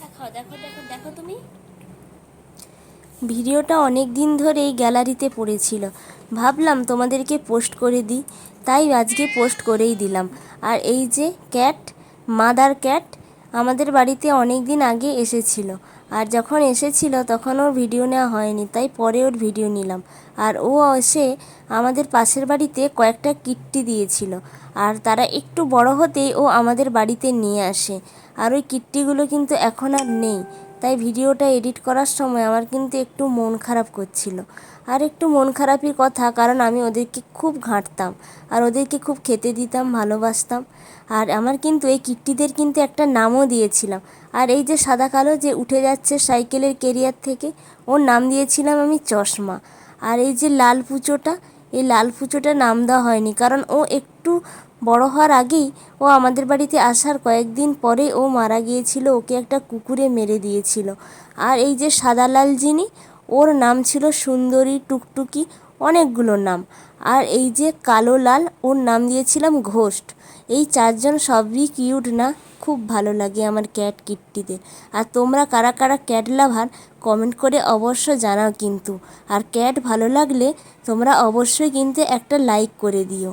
দেখো দেখো দেখো দেখো তুমি। ভিডিওটা অনেক দিন ধরেই গ্যালারিতে পড়েছিল, ভাবলাম তোমাদেরকে পোস্ট করে দিই, তাই আজকে পোস্ট করেই দিলাম। আর এই যে ক্যাট, মাদার ক্যাট, আমাদের বাড়িতে অনেক দিন আগে এসেছিল। আর যখন এসেছিল তখন ওর ভিডিও নেওয়া হয়নি, তাই পরে ওর ভিডিও নিলাম। আর ও এসে আমাদের পাশের বাড়িতে কয়েকটা কিট্টি দিয়েছিল, আর তারা একটু বড় হতেই ও আমাদের বাড়িতে নিয়ে আসে। আর ওই কিট্টিগুলো কিন্তু এখন আর নেই, তাই ভিডিওটা এডিট করার সময় আমার কিন্তু একটু মন খারাপ করছিল। আর একটু মন খারাপই কথা, কারণ আমি ওদেরকে খুব ঘাঁটতাম আর ওদেরকে খুব খেতে দিতাম, ভালোবাসতাম। আর আমার কিন্তু এই কিট্টিদের কিন্তু একটা নামও দিয়েছিলাম। আর এই যে সাদা কালো যে উঠে যাচ্ছে সাইকেলের কেরিয়ার থেকে, ওর নাম দিয়েছিলাম আমি চশমা। আর এই যে লাল পুচোটা, এই লাল পুচোটা নাম দেওয়া হয়নি, কারণ ও একটু বড় হওয়ার আগেই, ও আমাদের বাড়িতে আসার কয়েকদিন পরে ও মারা গিয়েছিল, ওকে একটা কুকুরে মেরে দিয়েছিল। আর এই যে সাদা লাল যিনি, ওর নাম ছিল সুন্দরী, টুকটুকি, অনেকগুলো নাম। আর এই যে কালো লাল, ওর নাম দিয়েছিলাম ঘোষ্ট। এই চারজন সবই কিউট না? খুব ভালো লাগে আমার ক্যাট কিট্টিদের। আর তোমরা কারা কারা ক্যাট লাভার কমেন্ট করে অবশ্য জানাও কিন্তু। আর ক্যাট ভালো লাগলে তোমরা অবশ্যই কিন্তু একটা লাইক করে দিও।